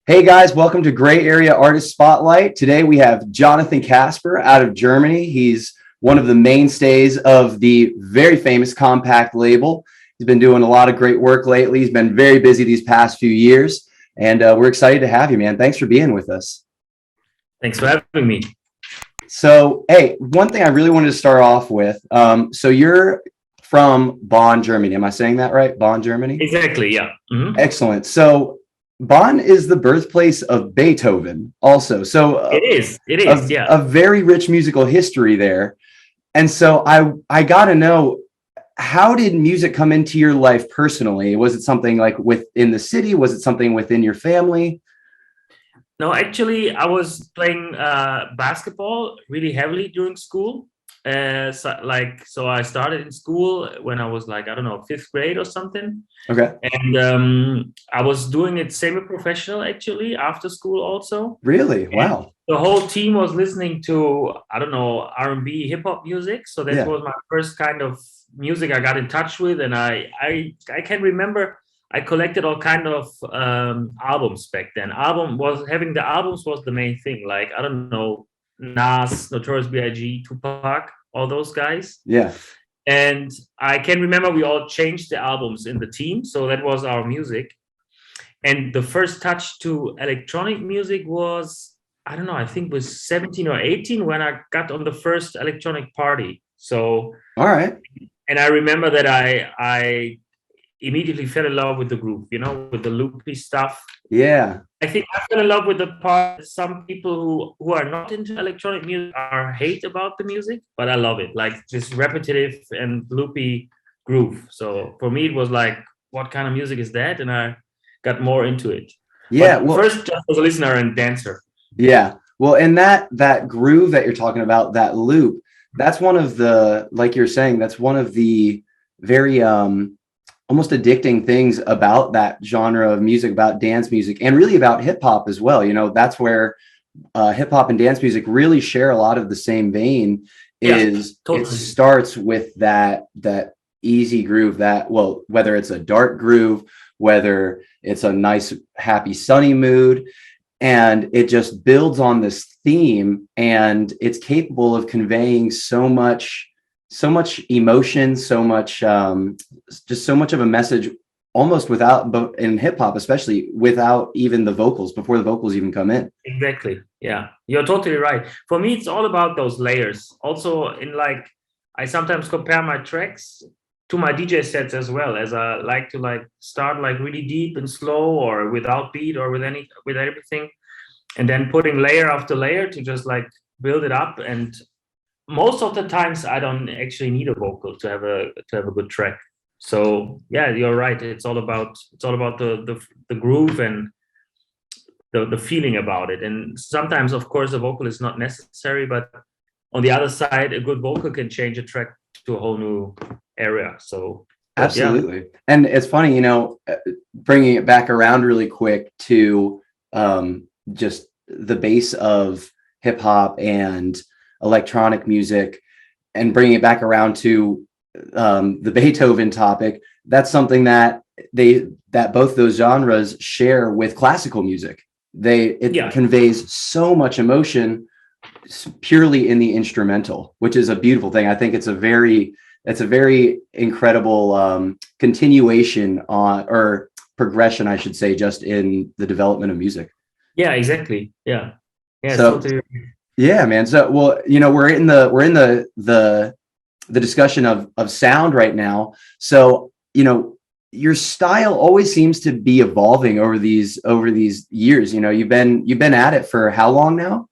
Hey guys, welcome to Gray Area Artist Spotlight. Today we have Jonathan Kaspar out of Germany. He's one of the mainstays of the very famous Compact label. He's been doing a lot of great work lately. He's been very busy these past few years, and we're excited to have you, man. Thanks for being with us. Thanks for having me. So, hey, one thing I really wanted to start off with. So you're from Bonn, Germany. Am I saying that right? Bonn, Germany? Exactly, yeah. Mm-hmm. Excellent. So Bonn is the birthplace of Beethoven also. So It is, yeah. A very rich musical history there. And so I got to know, how did music come into your life personally? Was it something like within the city? Was it something within your family? No, actually, I was playing basketball really heavily during school. So I started in school when I was like, I don't know, fifth grade or something. Okay. And I was doing it semi-professional actually after school also. Really? Wow. And the whole team was listening to, I don't know, R&B, hip hop music. So that was my first kind of music I got in touch with. And I can remember I collected all kind of albums back then. Having the albums was the main thing. Like, I don't know, Nas, Notorious B.I.G., Tupac, all those guys. Yeah. And I can remember we all changed the albums in the team. So that was our music. And the first touch to electronic music was, I don't know, I think it was 17 or 18 when I got on the first electronic party. So, all right. And I remember that I immediately fell in love with the groove, with the loopy stuff. Yeah. I think I fell in love with the part. Some people who are not into electronic music hate about the music, but I love it. Like this repetitive and loopy groove. So for me, it was like, what kind of music is that? And I got more into it. Yeah. But first, just as a listener and dancer. Yeah. Well, and that groove that you're talking about, that loop, that's one of the, like you're saying, that's one of the very almost addicting things about that genre of music, about dance music, and really about hip hop as well. That's where hip hop and dance music really share a lot of the same vein. Totally. It starts with that easy groove, whether it's a dark groove, whether it's a nice, happy, sunny mood, and it just builds on this theme, and it's capable of conveying so much emotion, so much of a message, almost without, but in hip hop, especially without even the vocals, before the vocals even come in. Exactly. Yeah, you're totally right. For me, it's all about those layers. Also, I sometimes compare my tracks to my DJ sets as well, as I like to start really deep and slow, or without beat, or with everything, and then putting layer after layer to just build it up. And most of the times I don't actually need a vocal to have a good track. So yeah, you're right. It's all about the groove and the feeling about it. And sometimes, of course, a vocal is not necessary, but on the other side, a good vocal can change a track to a whole new area. So absolutely. Yeah. And it's funny, bringing it back around really quick to just the base of hip hop and electronic music, and bringing it back around to the Beethoven topic. That's something that both those genres share with classical music. It conveys so much emotion purely in the instrumental, which is a beautiful thing. I think it's a very incredible continuation or progression, I should say, just in the development of music. Yeah, exactly. Yeah. So, totally. Yeah, man. So, we're in the discussion of sound right now. So, your style always seems to be evolving over these years. You've been at it for how long now?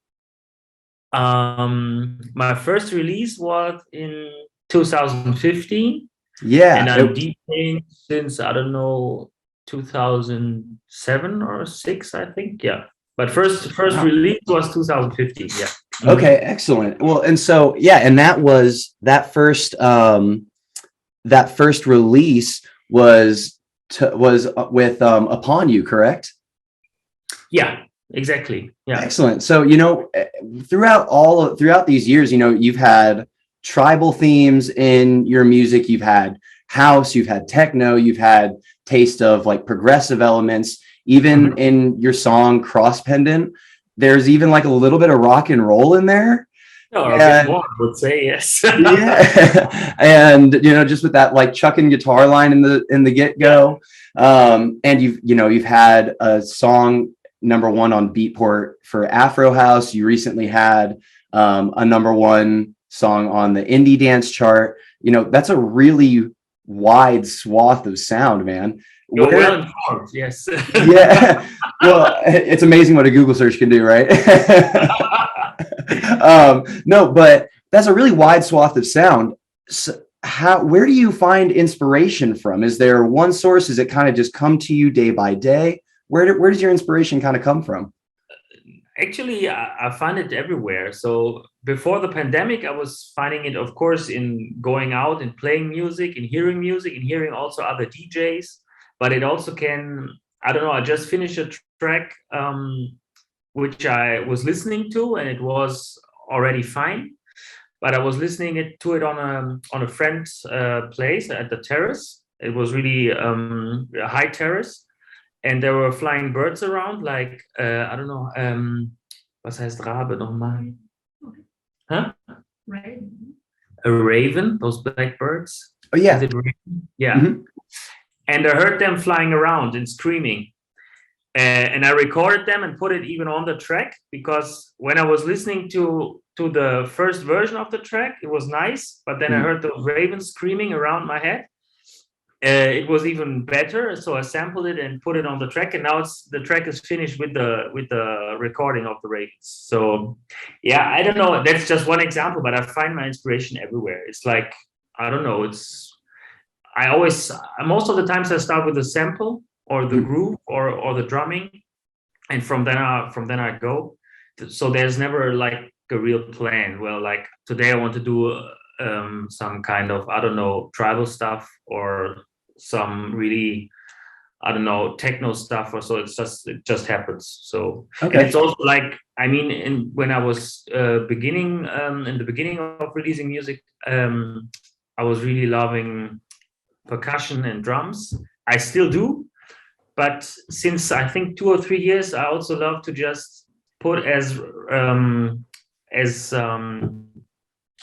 My first release was in 2015. Yeah. And I'm DJing since, I don't know, 2007 or 6, I think. Yeah. But first release was 2015. Yeah. Okay, excellent. Well, and so and that first release was with Upon You, correct? Yeah, exactly. Yeah. Excellent. So throughout these years, you've had tribal themes in your music, you've had house, you've had techno, you've had taste of like progressive elements, even in your song Cross Pendant, there's even like a little bit of rock and roll in there. Or a And bit more, I would say, yes. yeah. And just with that like chucking guitar line in the get-go. And you've had a song #1 on Beatport for Afro House. You recently had a #1 song on the indie dance chart. That's a really wide swath of sound, man. You're well informed, yes. Yeah. Well, it's amazing what a Google search can do, right? No, but that's a really wide swath of sound. So where do you find inspiration from? Is there one source? Does it kind of just come to you day by day? Where does your inspiration kind of come from? Actually, I find it everywhere. So before the pandemic, I was finding it, of course, in going out and playing music and hearing also other DJs. But it also can, I don't know, I just finished a track which I was listening to, and it was already fine. But I was listening to it on a friend's place at the terrace. It was really a high terrace. And there were flying birds around, like, I don't know, was heißt Rabe nochmal? Huh? Raven. A raven, those black birds. Oh, yeah. Is it raven? Yeah. Mm-hmm. And I heard them flying around and screaming. And I recorded them and put it even on the track, because when I was listening to the first version of the track, it was nice. But then I heard those ravens screaming around my head. It was even better, so I sampled it and put it on the track, and now the track is finished with the recording of the ravens. So yeah, I don't know, that's just one example, but I find my inspiration everywhere. It's like, I don't know, most of the times I start with the sample or the groove or the drumming, and from then I go. So there's never like a real plan. Well, like today I want to do some kind of, I don't know, tribal stuff or some really, I don't know, techno stuff, or so. It just happens. So okay. And it's also like, I mean, when I was in the beginning of releasing music, I was really loving percussion and drums. I still do, but since I think 2 or 3 years, I also love to just put as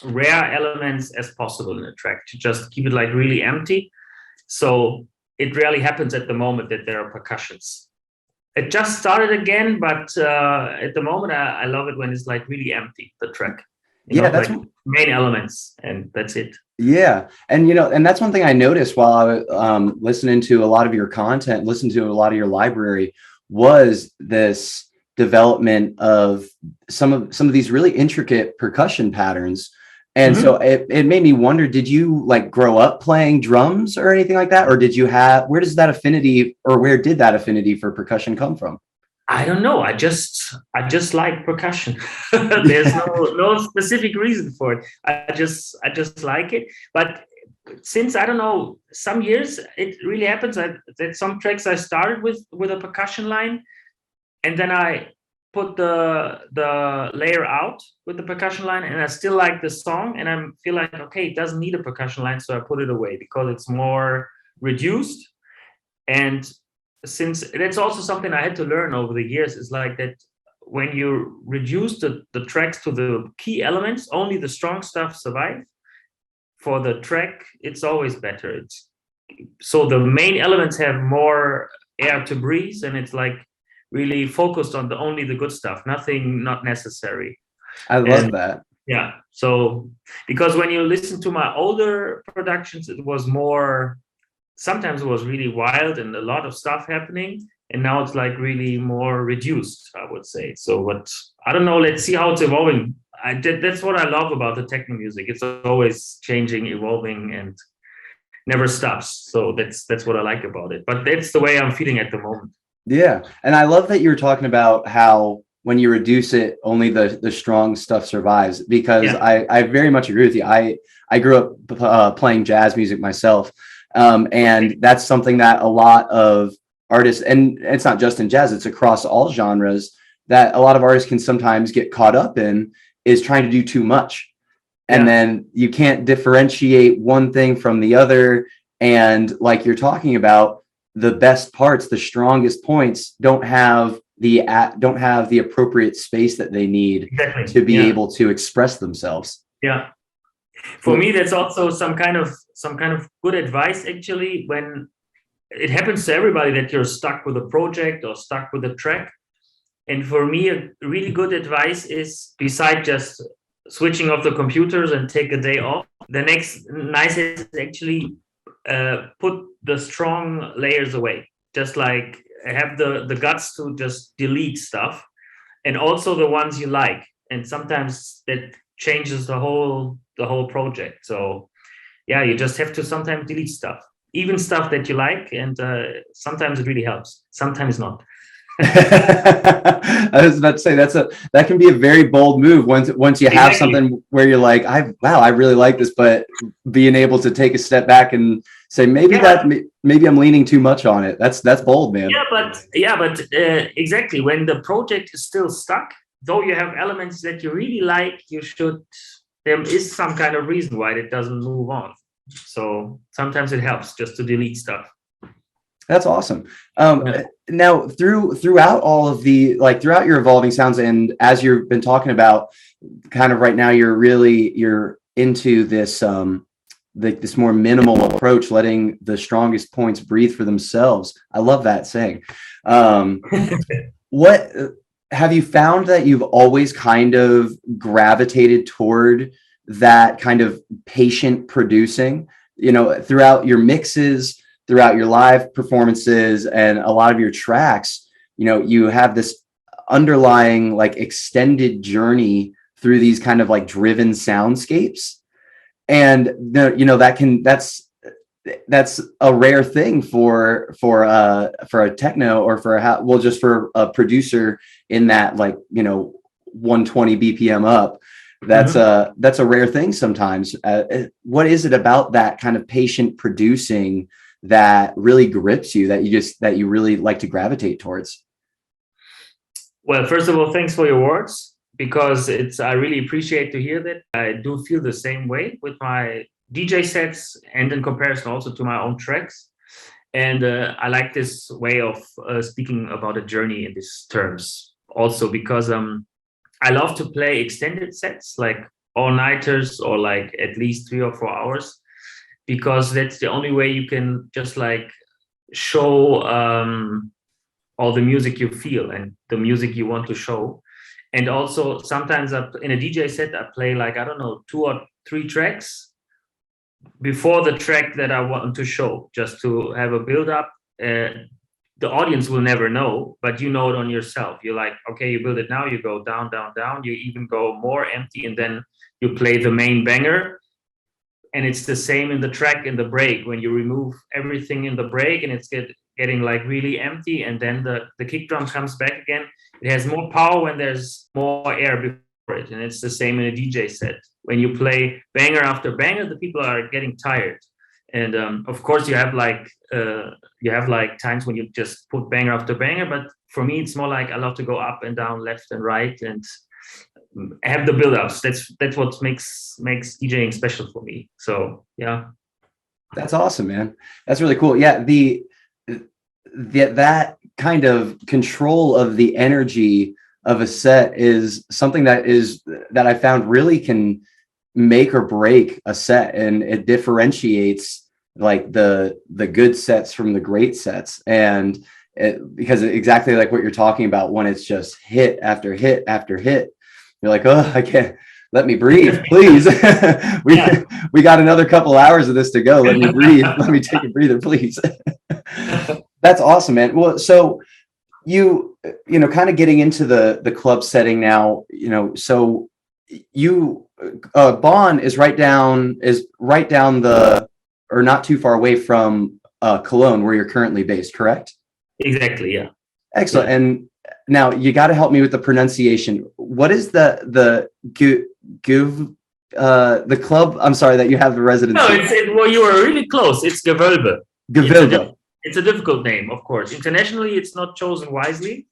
rare elements as possible in a track, to just keep it like really empty. So it rarely happens at the moment that there are percussions. It just started again, but at the moment I love it when it's like really empty, the track. That's like main elements, and that's it. Yeah. And, and that's one thing I noticed while I was listening to a lot of your content, listening to a lot of your library, was this development of some of these really intricate percussion patterns. And so it made me wonder, did you like grow up playing drums or anything like that? Or where did that affinity for percussion come from? I don't know. I just like percussion. There's no specific reason for it. I just like it. But since, I don't know, some years, it really happens that some tracks I started with a percussion line, and then I put the layer out with the percussion line, and I still like the song, and I feel like, okay, it doesn't need a percussion line, so I put it away because it's more reduced. And since that's also something I had to learn over the years, is like that when you reduce the tracks to the key elements, only the strong stuff survive. For the track, it's always better. So the main elements have more air to breathe, and it's like really focused on only the good stuff, nothing not necessary. I love that. Yeah. So because when you listen to my older productions, it was more, sometimes it was really wild and a lot of stuff happening, and now it's like really more reduced, I would say. So what, I don't know, let's see how it's evolving. That's what I love about the techno music. It's always changing, evolving, and never stops. So that's what I like about it. But that's the way I'm feeling at the moment. Yeah. And I love that you're talking about how when you reduce it, only the strong stuff survives, because I very much agree with you. I grew up playing jazz music myself. And that's something that a lot of artists, and it's not just in jazz, it's across all genres, that a lot of artists can sometimes get caught up in, is trying to do too much. And then you can't differentiate one thing from the other. And like you're talking about, the best parts, the strongest points don't have the appropriate space that they need Exactly. to be Yeah. able to express themselves. Yeah. For me, that's also some kind of good advice, actually, when it happens to everybody that you're stuck with a project or stuck with a track. And for me, a really good advice is, beside just switching off the computers and take a day off, the next nice is actually put the strong layers away. Just like have the guts to just delete stuff, and also the ones you like. And sometimes that changes the whole project. So yeah, you just have to sometimes delete stuff, even stuff that you like, and sometimes it really helps, sometimes not. I was about to say that can be a very bold move once you have something where you're like, I really like this, but being able to take a step back and say maybe I'm leaning too much on it. That's bold, man. But exactly, when the project is still stuck, though you have elements that you really like, there is some kind of reason why it doesn't move on. So sometimes it helps just to delete stuff. That's awesome. Now throughout all of throughout your evolving sounds, and as you've been talking about, kind of right now, you're into this this more minimal approach, letting the strongest points breathe for themselves. I love that saying. What have you found that you've always kind of gravitated toward that kind of patient producing, throughout your mixes, throughout your live performances, and a lot of your tracks, you have this underlying like extended journey through these kind of like driven soundscapes. And that's a rare thing for a techno, or just for a producer in that 120 BPM up. That's a rare thing sometimes. What is it about that kind of patient producing that really grips you, that you really like to gravitate towards? Well, first of all, thanks for your words, because I really appreciate to hear that. I do feel the same way with my DJ sets, and in comparison also to my own tracks. And I like this way of speaking about a journey in these terms also, because I love to play extended sets, like all-nighters, or like at least 3 or 4 hours, because that's the only way you can just like show all the music you feel and the music you want to show. And also sometimes in a DJ set, I play like, I don't know, 2 or 3 tracks before the track that I want to show, just to have a build up. The audience will never know, but you know it on yourself. You're like, okay, you build it now, you go down, down, down, you even go more empty, and then you play the main banger. And it's the same in the track in the break, when you remove everything in the break and it's getting like really empty, and then the kick drum comes back again. It has more power when there's more air before it. And it's the same in a DJ set. When you play banger after banger, the people are getting tired. And of course you have like times when you just put banger after banger, but for me it's more like I love to go up and down, left and right, and have the build-ups. That's what makes DJing special for me. So yeah, that's awesome, man. That's really cool. Yeah, that kind of control of the energy of a set is something that I found really can make or break a set, and it differentiates like the good sets from the great sets. And because exactly like what you're talking about, when it's just hit after hit after hit, you're like, oh, I can't, let me breathe, please. We got another couple hours of this to go. Let me breathe. Let me take a breather, please. That's awesome, man. Well, so you kind of getting into the club setting now, so you Bonn is right down or not too far away from Cologne, where you're currently based, correct? Exactly, yeah. Excellent. Yeah. And now you got to help me with the pronunciation. What is the club? I'm sorry, that you have the residency. No, well, you are really close. It's Gewölbe. Gewölbe. It's a difficult name, of course. Internationally, it's not chosen wisely,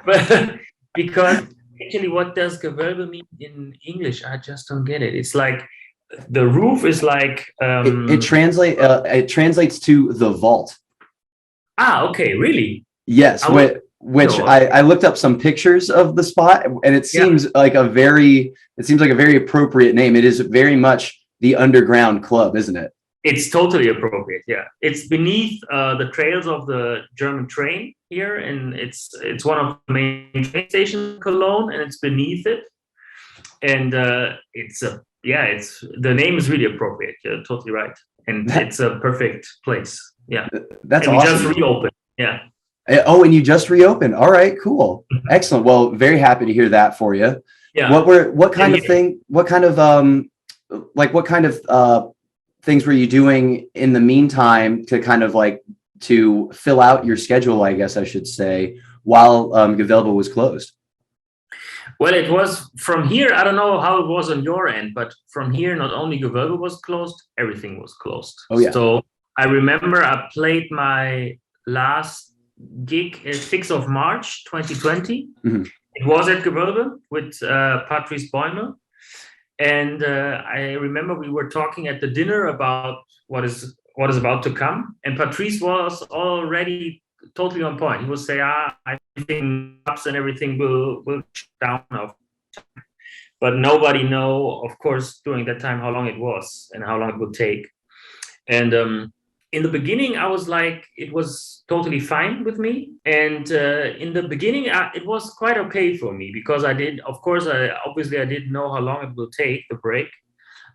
but because actually, what does Gewölbe mean in English? I just don't get it. It's like the roof is like It translates to the vault. okay, really? Yes, I would which know. I looked up some pictures of the spot, and it Yeah, seems like a very appropriate name. It is very much the underground club, isn't it? it's totally appropriate. Yeah, it's beneath the trails of the German train here, and it's one of the main train stations in Cologne, and it's beneath it. And it's a yeah, it's the name is really appropriate. You're totally right, and That, it's a perfect place. Yeah, that's and we just awesome. reopened. Yeah, Oh, and you just reopened. All right, cool. Excellent. Well, very happy to hear that for you. yeah. What kind And of thing, what kind of things were you doing in the meantime to kind of like to fill out your schedule, I guess I should say, while Gewölbe was closed? well, it was from here. I don't know how it was on your end, but from here, not only Gewölbe was closed, everything was closed. Oh yeah. So I remember I played my last gig 6th of March 2020. Mhm. It was at Gewölbe with Patrice Bäumer. And I remember we were talking at the dinner about what is about to come. And Patrice was already totally on point. He would say, I think ups and everything will shut down now. But nobody know, of course, during that time how long it was and how long it would take. And in the beginning, I was like, it was totally fine with me. And in the beginning, it was quite okay for me because I didn't know how long it will take, the break.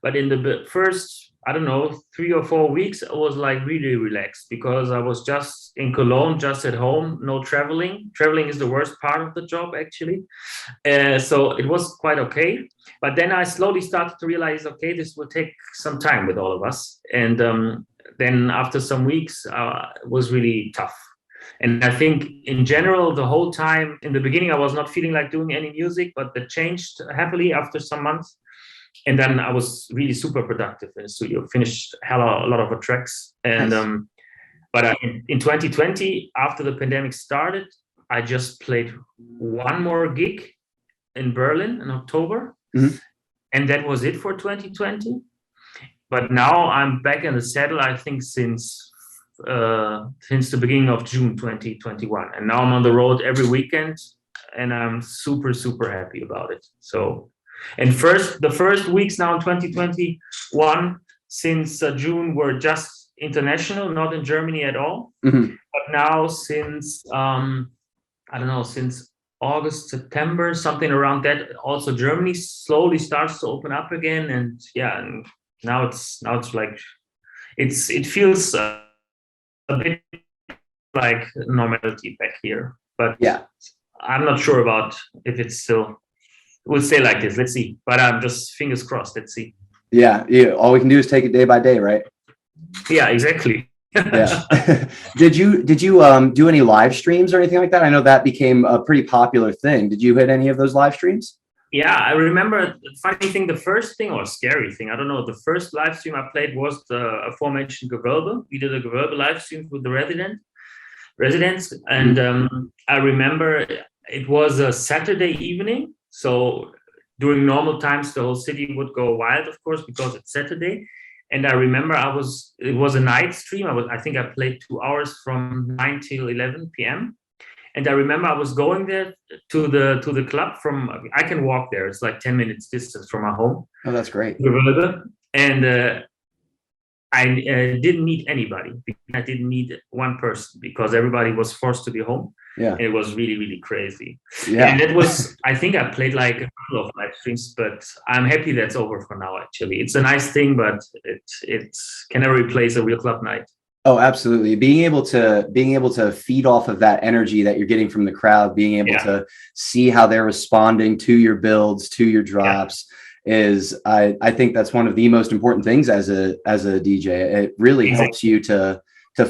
But in the first, I don't know, 3 or 4 weeks, I was like really relaxed because I was just in Cologne, just at home, no traveling. Traveling is the worst part of the job, actually. So it was quite okay. But then I slowly started to realize, okay, this will take some time with all of us. And then after some weeks, it was really tough. And I think in general, the whole time in the beginning, I was not feeling like doing any music, but that changed happily after some months. And then I was really super productive in the studio, finished a lot of tracks. And Nice. but in 2020, after the pandemic started, I just played one more gig in Berlin in October, Mhm. and that was it for 2020. But now I'm back in the saddle, I think, since the beginning of June 2021, and now I'm on the road every weekend, and I'm super super happy about it. So, and the first weeks now in 2021 since June were just international, not in Germany at all. Mhm. But now since I don't know, since August, September, something around that, also Germany slowly starts to open up again, and yeah, and now it's like it feels a bit like normality back here, but Yeah. I'm not sure about if it's still will stay like this. Let's see. But I'm just fingers crossed. Let's see. Yeah. Yeah. All we can do is take it day by day, right? Yeah, exactly. Yeah. Did you do any live streams or anything like that? I know that became a pretty popular thing. Did you hit any of those live streams? Yeah, I remember the funny thing, the first thing or scary thing, I don't know, the first live stream I played was the aforementioned Gewölbe. We did a Gewölbe live stream with the residents. And I remember it was a Saturday evening. So during normal times, the whole city would go wild, of course, because it's Saturday. And I remember it was a night stream. I think I played 2 hours from 9 till 11 p.m. And I remember I was going there to the club I can walk there. It's like 10 minutes distance from my home. Oh, that's great. And I didn't meet anybody. I didn't meet one person because everybody was forced to be home. Yeah. And it was really, really crazy. Yeah. And it was, I think I played like a couple of live streams, but I'm happy that's over for now, actually. It's a nice thing, but it can never replace a real club night. Oh, absolutely. Being able to feed off of that energy that you're getting from the crowd, being able to see how they're responding to your builds, to your drops is, I think that's one of the most important things as a DJ. It really helps you to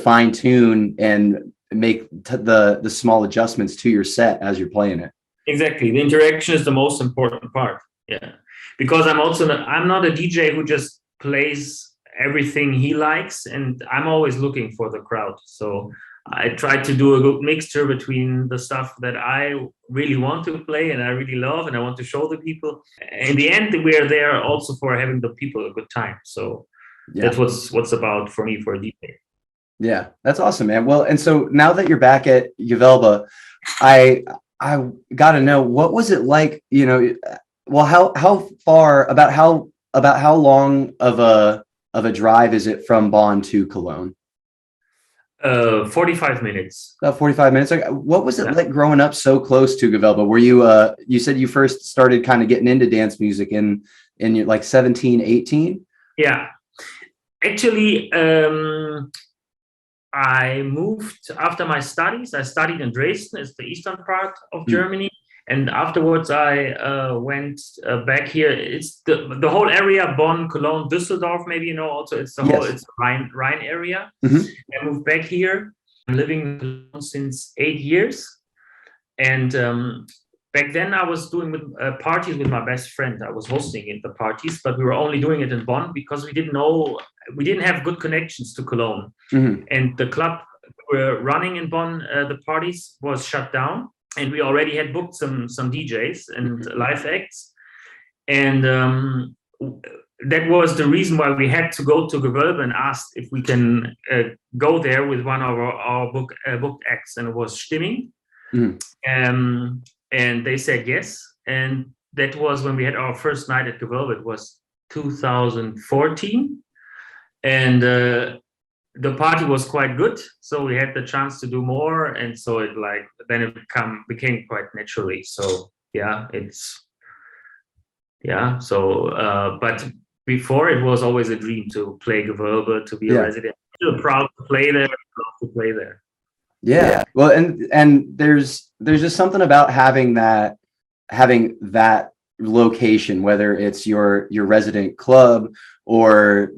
fine tune and make the small adjustments to your set as you're playing it. Exactly. The interaction is the most important part. Yeah. Because I'm not a DJ who just plays everything he likes, and I'm always looking for the crowd. So I tried to do a good mixture between the stuff that I really want to play and I really love and I want to show the people. In the end, we're there also for having the people a good time. So that's what's about for me for a DJ. Yeah, that's awesome, man. Well, and so now that you're back at Uvelba, I got to know, what was it like, you know, well, how far, about how long of a drive is it from Bonn to Cologne? 45 minutes. About 45 minutes. Like, what was it like growing up so close to Gavelba? Were you you said you first started kind of getting into dance music in like 17, 18? Yeah. Actually, I moved after my studies. I studied in Dresden, it's the eastern part of Germany. And afterwards, I went back here. It's the whole area, Bonn, Cologne, Düsseldorf, maybe, you know, also it's the whole, it's the Rhine area. I moved back here. I'm living in Cologne since 8 years. And back then I was doing parties with my best friend. I was hosting the parties, but we were only doing it in Bonn because we didn't have good connections to Cologne. And the club we were running in Bonn, the parties was shut down. And we already had booked some DJs and live acts. And that was the reason why we had to go to Gewölbe and asked if we can go there with one of our booked acts. And it was Stimming. And they said yes. And that was when we had our first night at Gewölbe. It was 2014. And the party was quite good, so we had the chance to do more, and so it became quite naturally. So but before, it was always a dream to play Gewölbe, to be a resident. I'm still proud to play there, Yeah. Well, and there's just something about having that location, whether it's your resident club or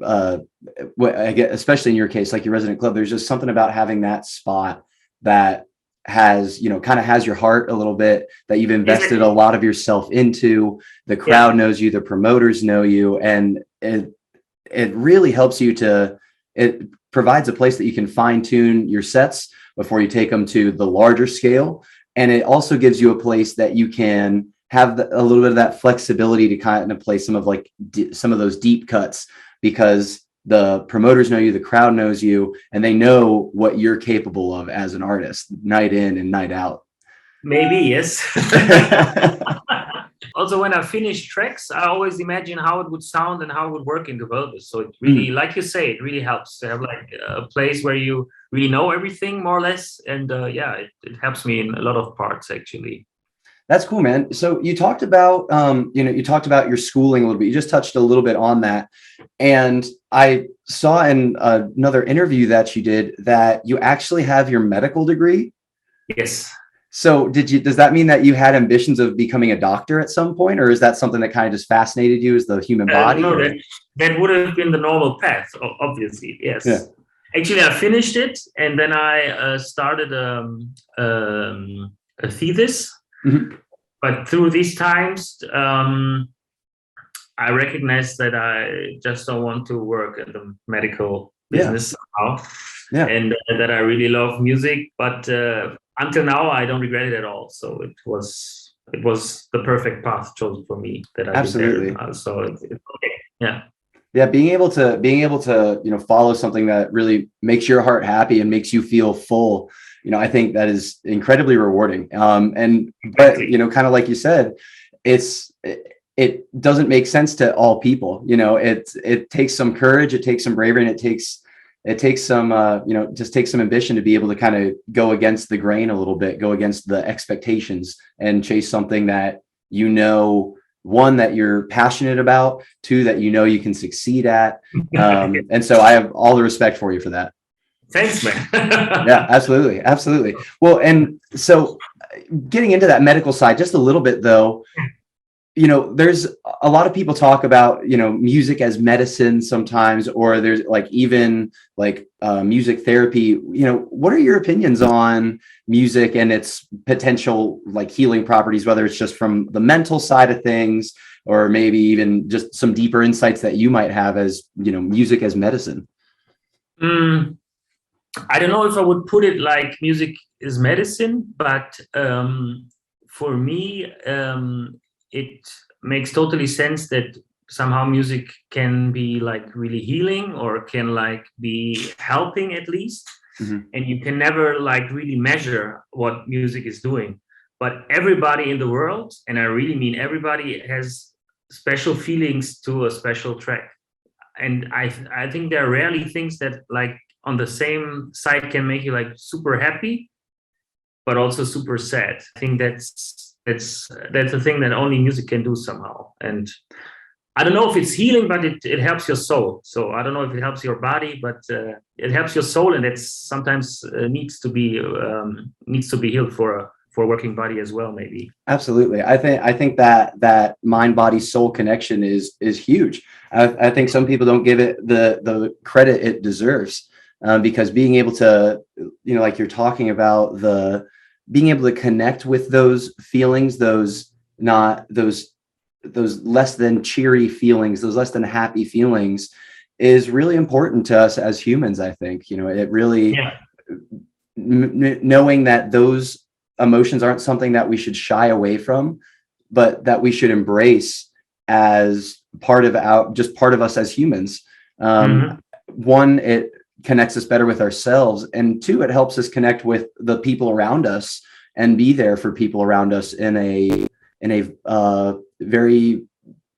I guess, especially in your case, like your resident club, there's just something about having that spot that has, you know, kind of has your heart a little bit, that you've invested a lot of yourself into. The crowd knows you, the promoters know you, and it really helps you it provides a place that you can fine tune your sets before you take them to the larger scale. And it also gives you a place that you can have a little bit of that flexibility to kind of play some of those deep cuts, because the promoters know you, the crowd knows you, and they know what you're capable of as an artist, night in and night out. Maybe, yes. Also, when I finish tracks, I always imagine how it would sound and how it would work in Gewölbe. So it really, like you say, it really helps to have like a place where you really know everything more or less. And it helps me in a lot of parts, actually. That's cool, man. So you talked about, you talked about your schooling a little bit. You just touched a little bit on that. And I saw in another interview that you did that you actually have your medical degree. Yes. So does that mean that you had ambitions of becoming a doctor at some point, or is that something that kind of just fascinated you as the human body? No, that would have been the normal path, obviously. Yes. Yeah. Actually, I finished it, and then I started a thesis. But through these times, I recognized that I just don't want to work in the medical business now, and that I really love music. But until now, I don't regret it at all. So it was the perfect path chosen for me that I did there. So it's okay. Yeah. Yeah, being able to follow something that really makes your heart happy and makes you feel full. I think that is incredibly rewarding. But kind of like you said, it doesn't make sense to all people. It takes some courage, it takes some bravery, and it takes some just takes some ambition to be able to kind of go against the grain a little bit, go against the expectations, and chase something that one, that you're passionate about, two, that you can succeed at. And so I have all the respect for you for that. Thanks, man. Yeah, absolutely. Well, and so getting into that medical side just a little bit, though, there's a lot of people talk about, music as medicine sometimes, or there's even music therapy. What are your opinions on music and its potential healing properties, whether it's just from the mental side of things, or maybe even just some deeper insights that you might have as, music as medicine? I don't know if I would put it like music is medicine, but for me, it makes totally sense that somehow music can be like really healing or can like be helping at least. And you can never like really measure what music is doing. But everybody in the world, and I really mean everybody, has special feelings to a special track. And I think there are rarely things that like on the same side can make you like super happy, but also super sad. I think that's a thing that only music can do somehow. And I don't know if it's healing, but it helps your soul. So I don't know if it helps your body, but it helps your soul, and it's sometimes needs to be healed for a working body as well, maybe. Absolutely. I think that mind, body, soul connection is huge. I think some people don't give it the credit it deserves, because being able to, like you're talking about, being able to connect with those feelings, those less than cheery feelings, those less than happy feelings, is really important to us as humans. I think, it really, knowing that those emotions aren't something that we should shy away from, but that we should embrace as part of us as humans. One, it connects us better with ourselves, and two, it helps us connect with the people around us and be there for people around us in a very,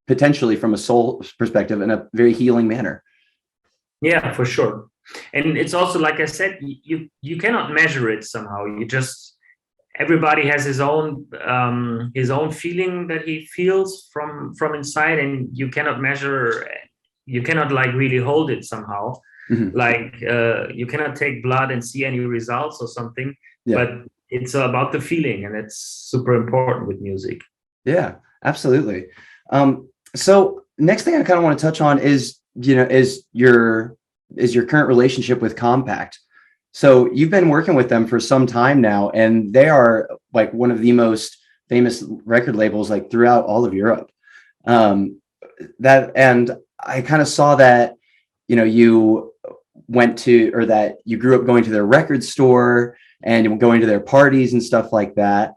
potentially from a soul perspective, in a very healing manner. Yeah, for sure. And it's also, like I said, you cannot measure it somehow. Everybody has his own feeling that he feels from inside, and you cannot measure. You cannot like really hold it somehow. Like you cannot take blood and see any results or something. But it's about the feeling, and it's super important with music. Yeah, absolutely. So next thing I kind of want to touch on is your current relationship with Compact. So you've been working with them for some time now, and they are like one of the most famous record labels like throughout all of Europe. And I kind of saw that, you that you grew up going to their record store and going to their parties and stuff like that.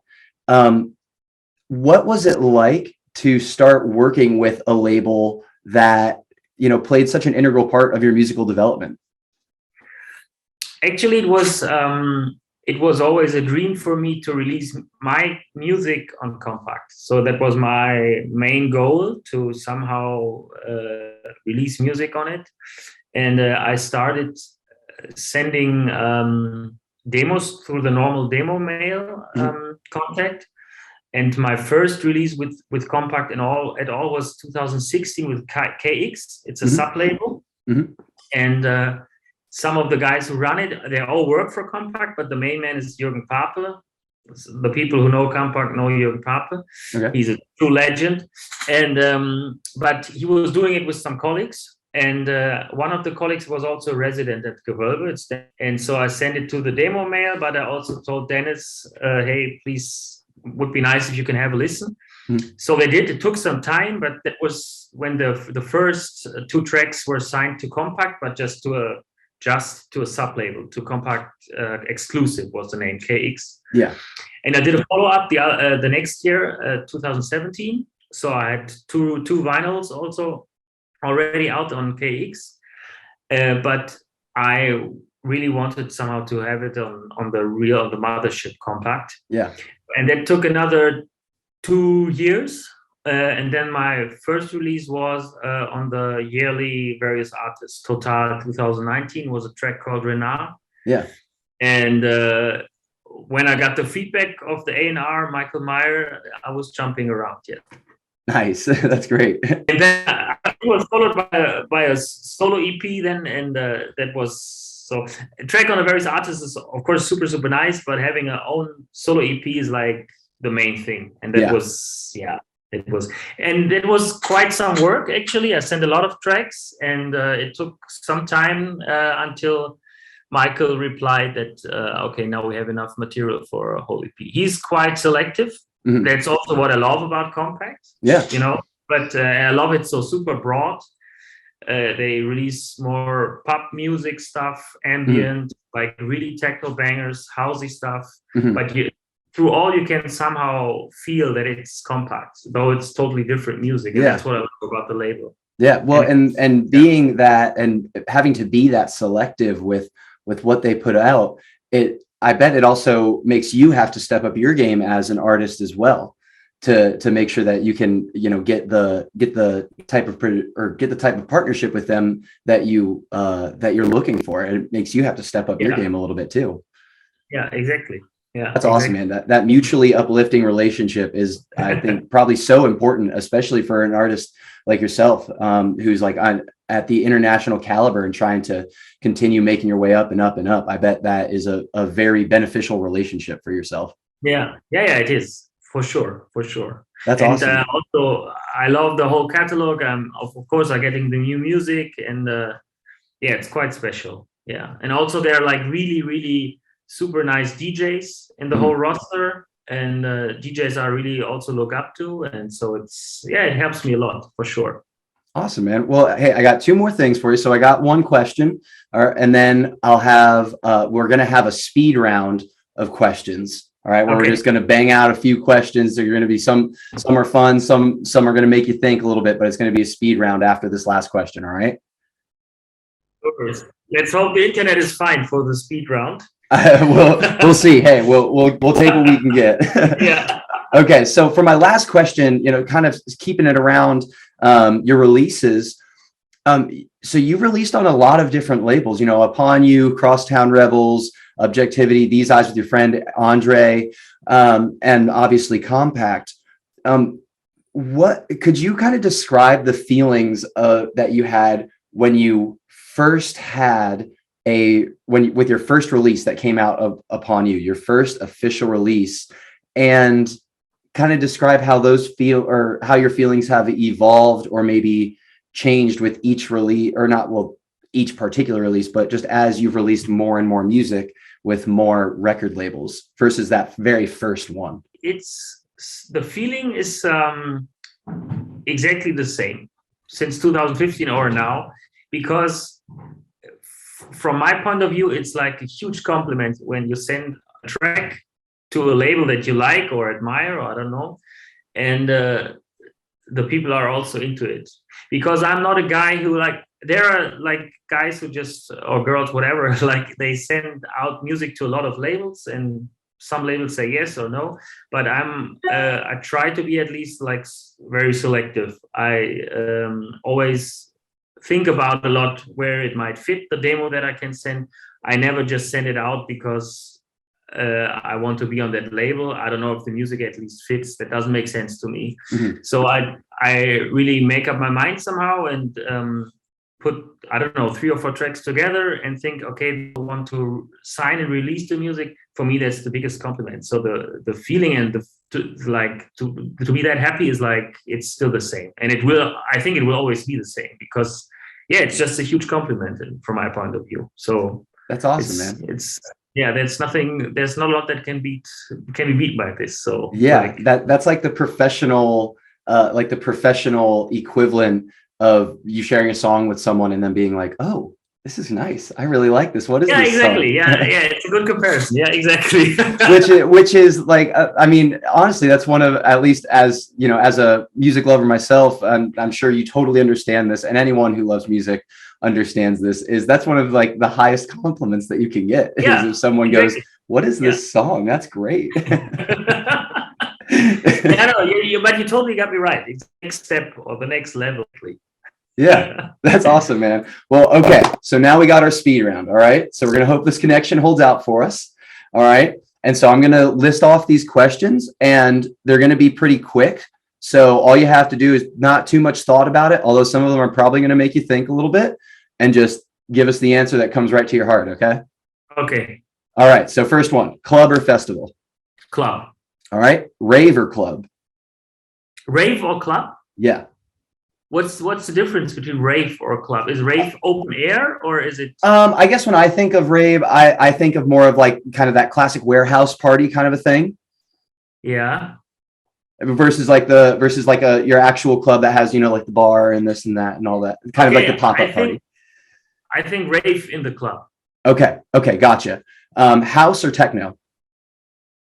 What was it like to start working with a label that, played such an integral part of your musical development? Actually, it was always a dream for me to release my music on Compact. So that was my main goal, to somehow release music on it. And I started sending demos through the normal demo mail contact. And my first release with Compact at all was 2016 with KX. It's a sub-label. And some of the guys who run it, they all work for Compact, but the main man is Jürgen Pape. The people who know Compact know Jürgen Pape. Okay. He's a true legend. And but he was doing it with some colleagues. And one of the colleagues was also a resident at Gewölbe. And so I sent it to the demo mail, but I also told Dennis, hey, please, would be nice if you can have a listen. So they did. It took some time, but that was when the first two tracks were signed to Compact, but just to a sub-label, to Compact Exclusive was the name, KX. Yeah. And I did a follow-up the next year, 2017. So I had two vinyls also already out on KX. But I really wanted somehow to have it on the mothership Compact. Yeah. And that took another 2 years. And then my first release was on the yearly various artists. Total 2019 was a track called Renard. Yeah. And when I got the feedback of the A&R, Michael Meyer, I was jumping around. Yeah. Nice. That's great. And then it was followed by a solo EP then. And that was, so a track on the various artists is, of course, super, super nice. But having our own solo EP is like the main thing. And that was, it was quite some work, actually. I sent a lot of tracks, and it took some time until Michael replied that, okay, now we have enough material for a whole EP. He's quite selective. That's also what I love about Compact. Yeah. But I love it so super broad. They release more pop music stuff, ambient, like really techno bangers, housey stuff. But through all, you can somehow feel that it's compact, though it's totally different music. And that's what I love about the label. Yeah, well, and being that and having to be that selective with what they put out, I bet it also makes you have to step up your game as an artist as well to make sure that you can, you know, get the type of partnership with them that you're looking for. And it makes you have to step up your game a little bit too. Yeah, exactly. Yeah, that's awesome, man. That mutually uplifting relationship is, I think, probably so important, especially for an artist like yourself, who's like at the international caliber and trying to continue making your way up and up and up. I bet that is a very beneficial relationship for yourself. Yeah, it is. For sure. That's awesome. And also, I love the whole catalog. Of course, I'm getting the new music, and it's quite special. Yeah, and also they're like really, really super nice DJs in the whole roster, and DJs I really also look up to, and so it helps me a lot for sure. Awesome, man. Well, hey, I got two more things for you. So I got one question, and then I'll have we're gonna have a speed round of questions. All right, where we're just going to bang out a few questions. They're going to be some are fun, some are going to make you think a little bit, but it's going to be a speed round after this last question. All right. Let's hope the internet is fine for the speed round. We'll see. Hey, we'll take what we can get. Yeah. Okay. So for my last question, you know, kind of keeping it around your releases. So you released on a lot of different labels. You know, Upon You, Crosstown Rebels, Objectivity, These Eyes with Your Friend Andre, and obviously Compact. What could you kind of describe the feelings that you had when you first had with your first release that came out of Upon You, your first official release, and kind of describe how those feel or how your feelings have evolved or maybe changed with each release, or not, well, each particular release, but just as you've released more and more music with more record labels versus that very first one? It's the feeling is exactly the same since 2015 or now, because from my point of view, it's like a huge compliment when you send a track to a label that you like or admire, or I don't know, and the people are also into it. Because I'm not a guy who there are like guys who just, or girls, whatever, like they send out music to a lot of labels, and some labels say yes or no, but I try to be at least like very selective. I always think about a lot where it might fit the demo that I can send. I never just send it out because I want to be on that label. I don't know if the music at least fits. That doesn't make sense to me. So I really make up my mind somehow and put, I don't know, 3 or 4 tracks together and think, okay, I want to sign and release the music. For me, that's the biggest compliment. So the feeling and to be that happy is like, it's still the same. And I think it will always be the same, because it's just a huge compliment from my point of view. So that's awesome, man. There's not a lot that can be beat by this. So that's like the professional equivalent of you sharing a song with someone and then being like, oh, this is nice, I really like this. What is this exactly song? It's a good comparison. Exactly. which is like, I mean, honestly, that's one of, at least as you know, as a music lover myself, I'm sure you totally understand this, and anyone who loves music understands this, is that's one of like the highest compliments that you can get, is if someone goes, what is this song? That's great. But you totally got me right. It's the next step or the next level. Yeah, that's awesome, man. Well, okay, so now we got our speed round. All right, so we're gonna hope this connection holds out for us. All right, and so I'm gonna list off these questions, and they're gonna be pretty quick. So all you have to do is not too much thought about it, although some of them are probably gonna make you think a little bit, and just give us the answer that comes right to your heart. Okay. Okay. All right. So first one: club or festival? Club. All right. Rave or club? Rave or club? Yeah. What's the difference between rave or club? Is rave open air, or is it? I guess when I think of rave, I think of more of like kind of that classic warehouse party kind of a thing. Yeah. versus like your actual club that has, you know, like the bar and this and that and all that, kind of like the pop-up party. I think rave in the club. Okay. Gotcha. House or techno?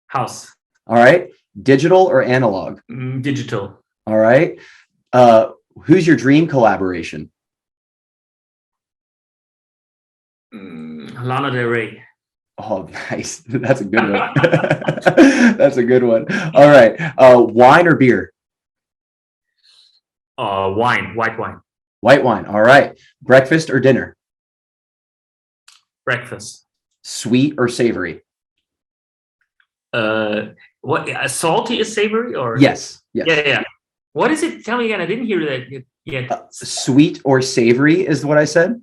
House. All right. Digital or analog? Digital. All right. Who's your dream collaboration? Lana Del Rey. Oh, nice. That's a good one. That's a good one. All right. Wine or beer? Wine. White wine. White wine. All right. Breakfast or dinner? Breakfast. Sweet or savory? What? Salty is savory or? Yes. Yeah. What is it? Tell me again. I didn't hear that yet. Sweet or savory is what I said.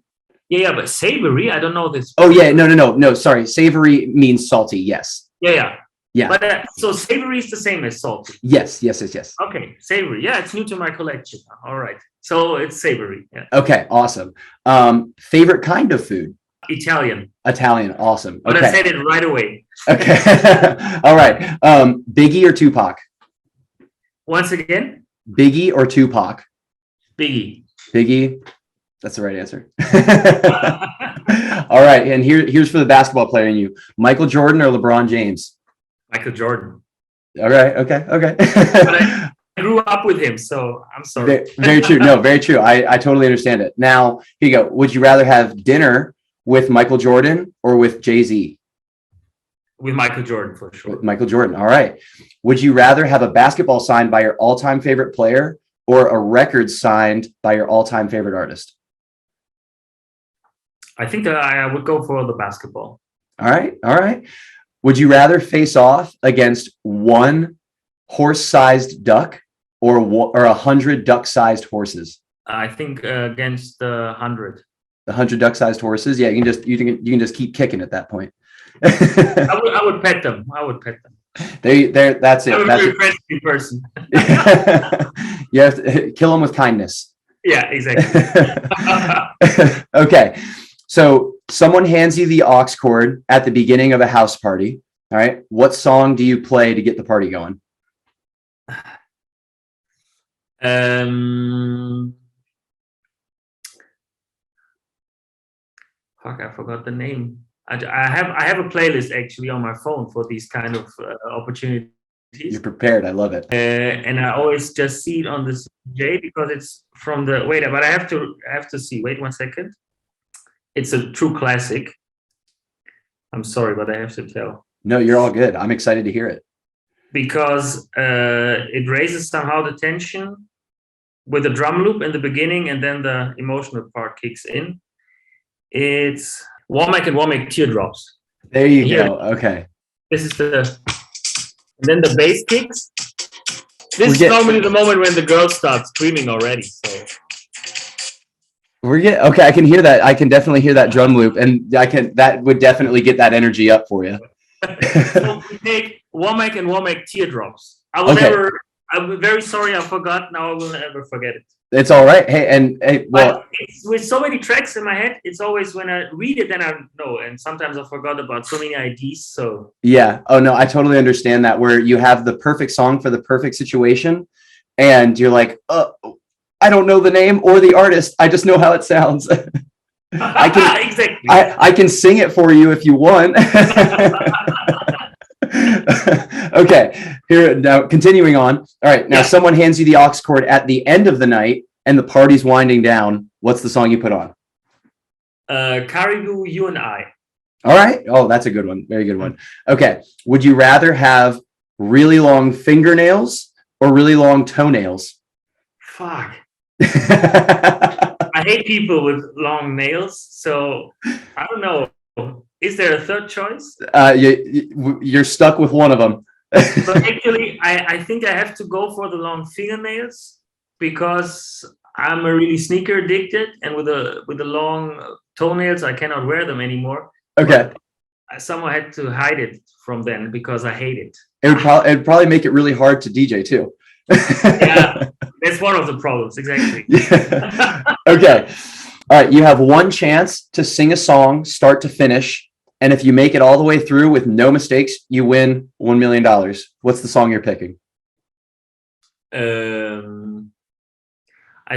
Yeah, but savory, I don't know this. Oh yeah, no. Sorry, savory means salty. Yes. Yeah. Yeah. But so savory is the same as salty. Yes. Okay, savory. Yeah, it's new to my collection. All right, so it's savory. Yeah. Okay, awesome. Favorite kind of food? Italian. Awesome. But okay. I said it right away. Okay. All right. Biggie or Tupac? Once again. Biggie or Tupac? Biggie. That's the right answer. All right. And here's for the basketball player in you. Michael Jordan or LeBron James? Michael Jordan. All right. Okay. But I grew up with him, so I'm sorry. Very true. No, very true. I totally understand it. Now, here you go. Would you rather have dinner with Michael Jordan or with Jay-Z? With Michael Jordan, for sure. With Michael Jordan. All right. Would you rather have a basketball signed by your all-time favorite player or a record signed by your all-time favorite artist? I think I would go for the basketball. All right. Would you rather face off against one horse-sized duck or 100 duck-sized horses? I think against the 100. The 100 duck-sized horses. Yeah, you can just keep kicking at that point. I would pet them. That's it. I'm a very friendly person. You have to kill them with kindness. Yeah, exactly. Okay. So someone hands you the aux cord at the beginning of a house party. All right. What song do you play to get the party going? Fuck, I forgot the name. I have a playlist actually on my phone for these kind of opportunities. You're prepared. I love it. And I always just see it on this J because it's from the but I have to see. Wait 1 second. It's a true classic. I'm sorry, but I have to tell. No, you're all good. I'm excited to hear it. Because it raises somehow the tension with a drum loop in the beginning and then the emotional part kicks in. It's Womack and Womack Teardrops. There you go. Okay. This is and then the bass kicks. This is normally the moment when the girls start screaming already. So. Okay, I can hear that. I can definitely hear that drum loop, and that would definitely get that energy up for you. So we take Womack and Womack Teardrops. I'm very sorry, I forgot. Now I will never forget it. It's all right. Hey, well, it's, with so many tracks in my head, it's always when I read it, then I know. And sometimes I forgot about so many IDs. So yeah. Oh no, I totally understand that. Where you have the perfect song for the perfect situation, and you're like, I don't know the name or the artist. I just know how it sounds. I can exactly. I can sing it for you if you want. Okay, here now continuing on. All right, now someone hands you the aux cord at the end of the night and the party's winding down. What's the song you put on? Caribou, You and I. All right. Oh, that's a good one. Very good one. Okay. Would you rather have really long fingernails or really long toenails? Fuck. I hate people with long nails, so I don't know. Is there a third choice? You're stuck with one of them. But actually, I think I have to go for the long fingernails because I'm a really sneaker addicted, and with the long toenails, I cannot wear them anymore. Okay. But someone had to hide it from them because I hate it. It'd probably make it really hard to DJ too. Yeah, that's one of the problems. Exactly. Yeah. Okay. All right. You have one chance to sing a song, start to finish. And if you make it all the way through with no mistakes, you win $1 million. What's the song you're picking? I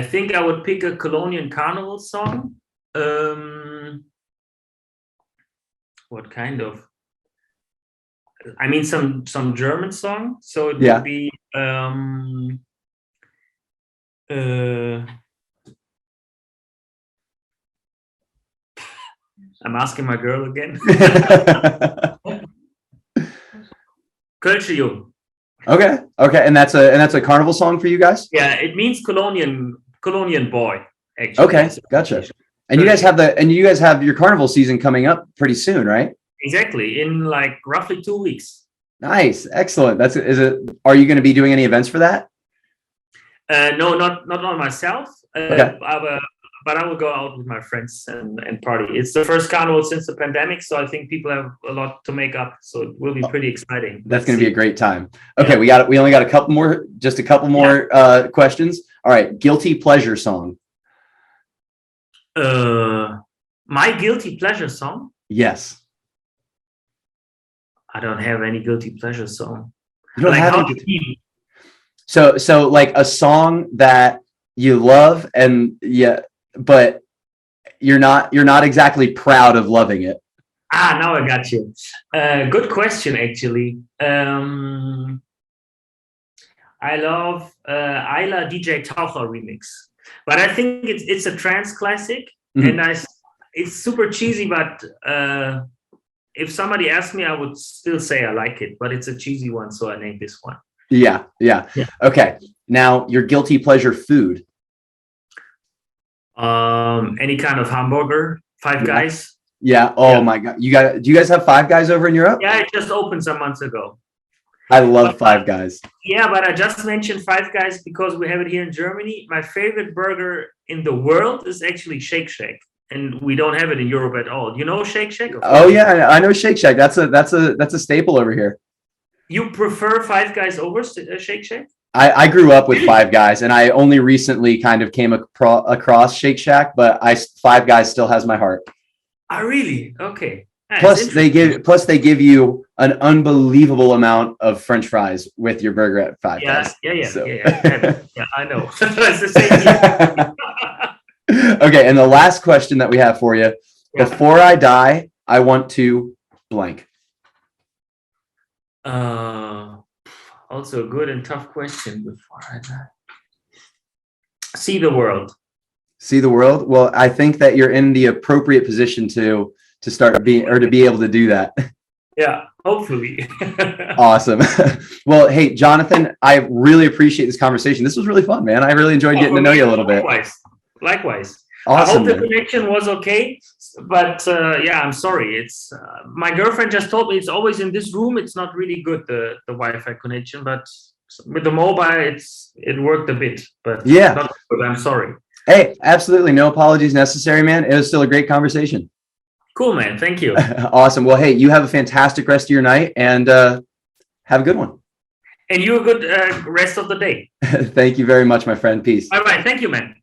think I would pick a Colombian carnival song. What kind of? I mean, some German song. So it would be. I'm asking my girl again. Kölsche. Okay. And that's a carnival song for you guys? Yeah, it means Colombian boy, actually. Okay, gotcha. And you guys have your carnival season coming up pretty soon, right? Exactly, in like roughly 2 weeks. Nice, excellent. Are you going to be doing any events for that? No, not on myself. Okay. But I will go out with my friends and party. It's the first carnival since the pandemic, so I think people have a lot to make up. So it will be pretty exciting. That's going to be a great time. Okay, we only got a couple more questions. All right, guilty pleasure song. My guilty pleasure song? Yes. I don't have any guilty pleasure song. You don't have any. So like a song that you love but you're not exactly proud of loving it. Now I got you. Good question, actually. I love Ayla DJ Taucher remix, but I think it's a trance classic, and it's super cheesy. But if somebody asked me, I would still say I like it. But it's a cheesy one, so I named this one. Yeah. Okay. Now your guilty pleasure food. Any kind of hamburger, Five Guys. Yeah. Oh my God. Do you guys have Five Guys over in Europe? Yeah, it just opened some months ago. I love Five Guys. Yeah, but I just mentioned Five Guys because we have it here in Germany. My favorite burger in the world is actually Shake Shack, and we don't have it in Europe at all. You know Shake Shack? Oh yeah, I know Shake Shack. That's a staple over here. You prefer Five Guys over Shake Shack? I grew up with Five Guys, and I only recently kind of came across Shake Shack, but Five Guys still has my heart. Oh, really? Okay. Plus they give you an unbelievable amount of French fries with your burger at Five Guys. Yeah, I know. It's the same. Okay, and the last question that we have for you: before I die, I want to blank. Also a good and tough question. Before I die, see the world. See the world. Well, I think that you're in the appropriate position to start being, or to be able to do that. Yeah, hopefully. Awesome. Well, hey, Jonathan, I really appreciate this conversation. This was really fun, man. I really enjoyed getting to know you a little bit. Likewise. Awesome, I hope the connection was okay. But I'm sorry. It's my girlfriend just told me it's always in this room. It's not really good, the Wi-Fi connection, but with the mobile, it worked a bit. But yeah, not good. I'm sorry. Hey, absolutely no apologies necessary, man. It was still a great conversation. Cool, man. Thank you. Awesome. Well, hey, you have a fantastic rest of your night, and have a good one. And you a good rest of the day. Thank you very much, my friend. Peace. All right. Thank you, man.